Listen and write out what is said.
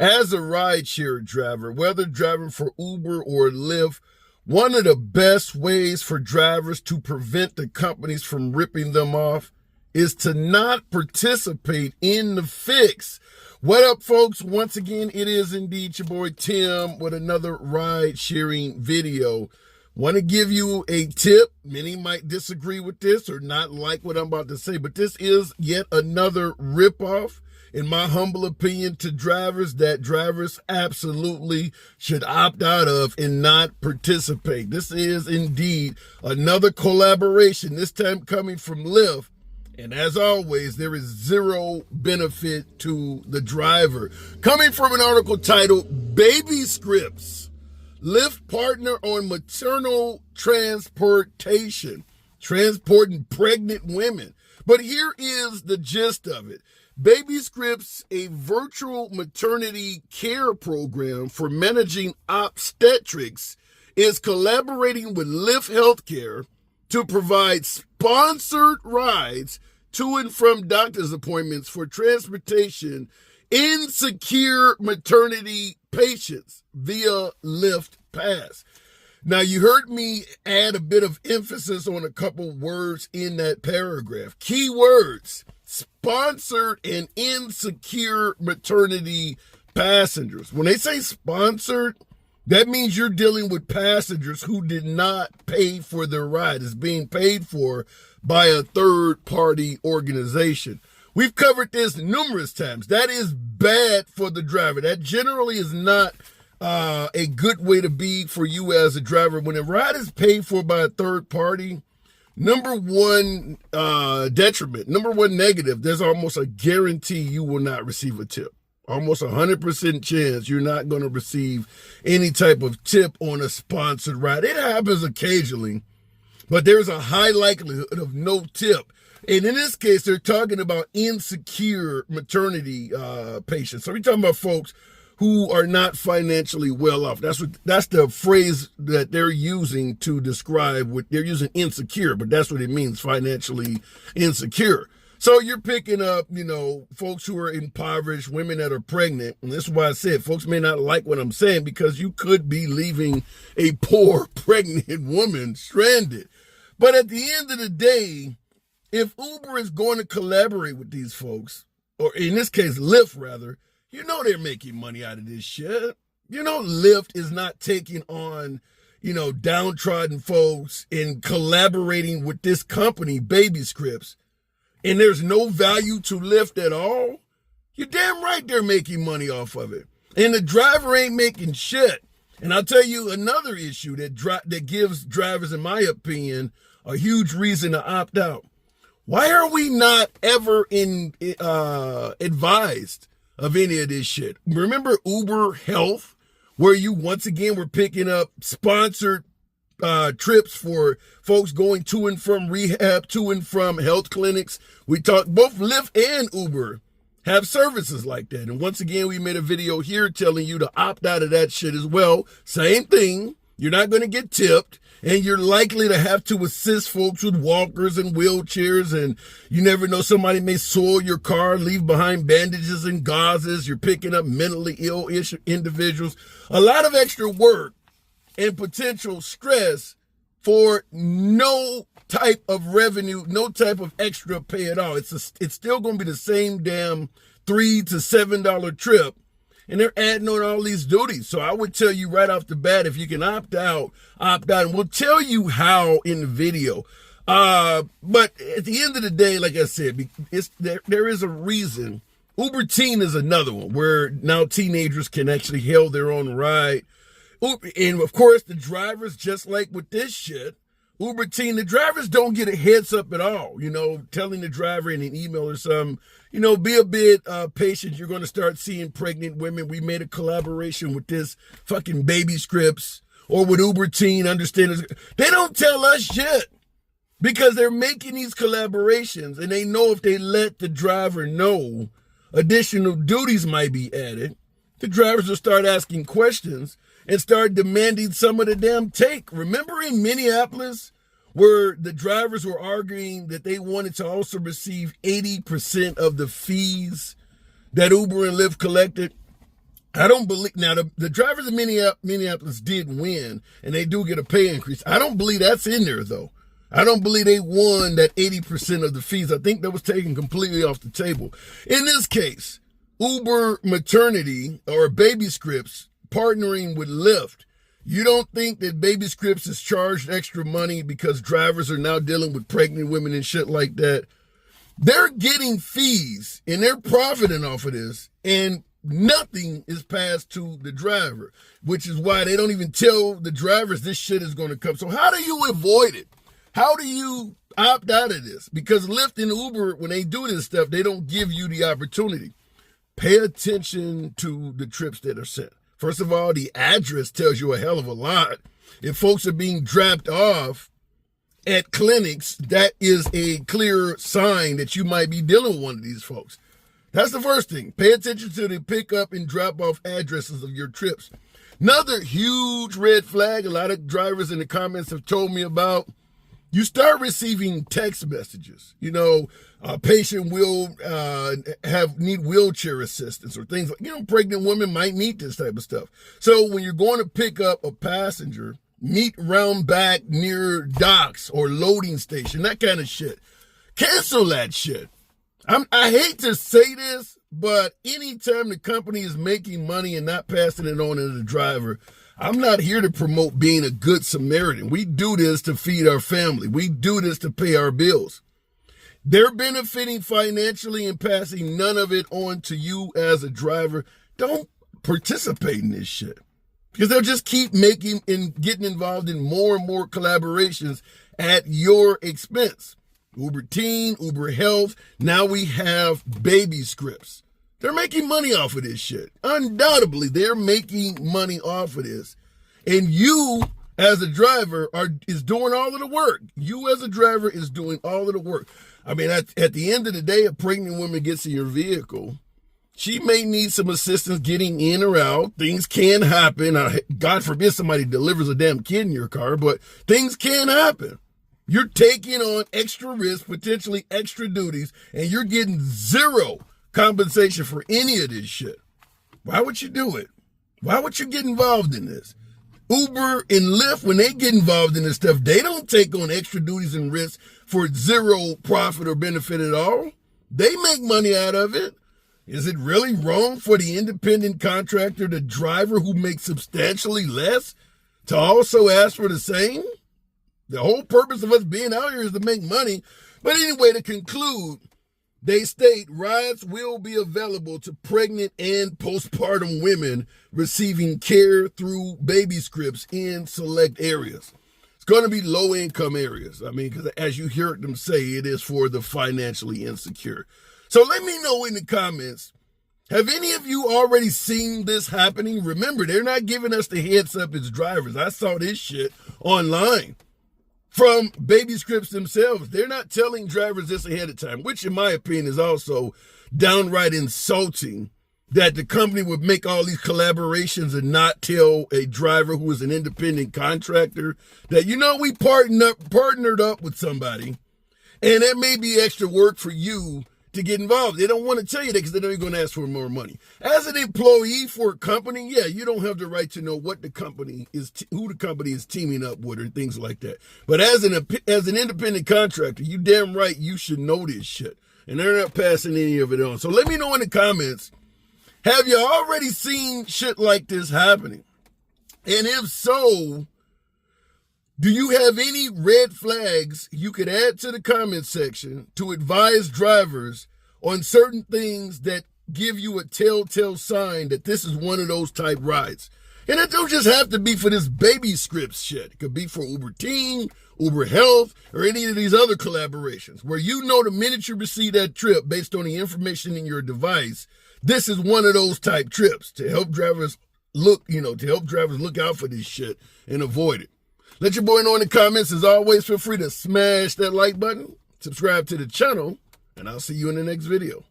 As a rideshare driver, whether driving for Uber or Lyft, one of the best ways for drivers to prevent the companies from ripping them off is to not participate in the fix. What up, folks? Once again, it is indeed your boy Tim with another ride sharing video. Want to give you a tip. Many might disagree with this or not like what I'm about to say, but this is yet another ripoff, in my humble opinion, to drivers that drivers absolutely should opt out of and not participate. This is indeed another collaboration, this time coming from Lyft. And as always, there is zero benefit to the driver. Coming from an article titled Baby Scripts, Lyft partner on maternal transportation, transporting pregnant women. But here is the gist of it. Baby Scripts, a virtual maternity care program for managing obstetrics, is collaborating with Lyft Healthcare to provide sponsored rides to and from doctor's appointments for transportation insecure maternity patients via Lyft Pass. Now, you heard me add a bit of emphasis on a couple words in that paragraph. Key words: sponsored and insecure maternity passengers. When they say sponsored, that means you're dealing with passengers who did not pay for their ride. It's being paid for by a third-party organization. We've covered this numerous times. That is bad for the driver. That generally is not a good way to be for you as a driver. When a ride is paid for by a third party, number one detriment, number one negative, there's almost a guarantee you will not receive a tip. Almost 100% chance you're not going to receive any type of tip on a sponsored ride. It happens occasionally, but there's a high likelihood of no tip. And in this case, they're talking about insecure maternity patients. So we're talking about folks who are not financially well off. That's the phrase that they're using to describe what they're using, insecure, but that's what it means, financially insecure. So you're picking up, folks who are impoverished, women that are pregnant. And this is why I said folks may not like what I'm saying, because you could be leaving a poor pregnant woman stranded. But at the end of the day, if Uber is going to collaborate with these folks, or in this case, Lyft rather, they're making money out of this shit. Lyft is not taking on, downtrodden folks and collaborating with this company, Baby Scripts, and there's no value to Lyft at all. You're damn right they're making money off of it. And the driver ain't making shit. And I'll tell you another issue that gives drivers, in my opinion, a huge reason to opt out. Why are we not ever advised of any of this shit? Remember Uber Health, where you once again were picking up sponsored trips for folks going to and from rehab, to and from health clinics. We talked, both Lyft and Uber have services like that. And once again, we made a video here telling you to opt out of that shit as well. Same thing. You're not going to get tipped, and you're likely to have to assist folks with walkers and wheelchairs, and you never know, somebody may soil your car, leave behind bandages and gauzes. You're picking up mentally ill individuals. A lot of extra work and potential stress for no type of revenue, no type of extra pay at all. It's still going to be the same damn $3 to $7 trip, and they're adding on all these duties. So I would tell you right off the bat, if you can opt out, and we'll tell you how in the video. But at the end of the day, like I said, there is a reason. Uber Teen is another one where now teenagers can actually hail their own ride. And of course, the drivers, just like with this shit, Uber Teen, the drivers don't get a heads up at all. Telling the driver in an email or something, be a bit patient. You're going to start seeing pregnant women. We made a collaboration with this fucking Baby Scripts or with Uber Teen. Understand? They don't tell us shit because they're making these collaborations, and they know if they let the driver know additional duties might be added, the drivers will start asking questions and start demanding some of the damn take. Remember in Minneapolis, where the drivers were arguing that they wanted to also receive 80% of the fees that Uber and Lyft collected? I don't believe, now the drivers in Minneapolis did win, and they do get a pay increase. I don't believe that's in there, though. I don't believe they won that 80% of the fees. I think that was taken completely off the table. In this case, Uber Maternity or Baby Scripts partnering with Lyft. You don't think that Baby Scripts is charged extra money because drivers are now dealing with pregnant women and shit like that? They're getting fees and they're profiting off of this, and nothing is passed to the driver, which is why they don't even tell the drivers this shit is going to come. So how do you avoid it? How do you opt out of this? Because Lyft and Uber, when they do this stuff, they don't give you the opportunity. Pay attention to the trips that are sent. First of all, the address tells you a hell of a lot. If folks are being dropped off at clinics, that is a clear sign that you might be dealing with one of these folks. That's the first thing. Pay attention to the pickup and drop off addresses of your trips. Another huge red flag a lot of drivers in the comments have told me about. You start receiving text messages. You know, a patient will need wheelchair assistance or things like, pregnant women might need this type of stuff. So when you're going to pick up a passenger, meet round back near docks or loading station, that kind of shit. Cancel that shit. I hate to say this, but anytime the company is making money and not passing it on to the driver, I'm not here to promote being a good Samaritan. We do this to feed our family. We do this to pay our bills. They're benefiting financially and passing none of it on to you as a driver. Don't participate in this shit, because they'll just keep making and getting involved in more and more collaborations at your expense. Uber Teen, Uber Health. Now we have Baby Scripts. They're making money off of this shit. Undoubtedly, they're making money off of this. And you, as a driver, is doing all of the work. You, as a driver, is doing all of the work. I mean, at the end of the day, a pregnant woman gets in your vehicle. She may need some assistance getting in or out. Things can happen. God forbid somebody delivers a damn kid in your car, but things can happen. You're taking on extra risk, potentially extra duties, and you're getting zero compensation for any of this shit. Why would you do it? Why would you get involved in this? Uber and Lyft, when they get involved in this stuff, they don't take on extra duties and risks for zero profit or benefit at all. They make money out of it. Is it really wrong for the independent contractor, the driver who makes substantially less, to also ask for the same? The whole purpose of us being out here is to make money. But anyway, to conclude, they state rides will be available to pregnant and postpartum women receiving care through Baby Scripts in select areas. It's going to be low-income areas. I mean, because as you hear them say, it is for the financially insecure. So let me know in the comments, have any of you already seen this happening? Remember, they're not giving us the heads up as drivers. I saw this shit online from Baby Scripts themselves. They're not telling drivers this ahead of time, which in my opinion is also downright insulting, that the company would make all these collaborations and not tell a driver who is an independent contractor that, we partnered up with somebody, and that may be extra work for you to get involved. They don't want to tell you that because they know you're going to ask for more money. As an employee for a company, yeah, you don't have the right to know what the company is, who the company is teaming up with or things like that. But as an independent contractor, you damn right you should know this shit. And they're not passing any of it on. So let me know in the comments, have you already seen shit like this happening? And if so, do you have any red flags you could add to the comment section to advise drivers on certain things that give you a telltale sign that this is one of those type rides? And it don't just have to be for this Baby Scripts shit. It could be for Uber Teen, Uber Health, or any of these other collaborations where the minute you receive that trip based on the information in your device, this is one of those type trips to help drivers look out for this shit and avoid it. Let your boy know in the comments. As always, feel free to smash that like button, subscribe to the channel, and I'll see you in the next video.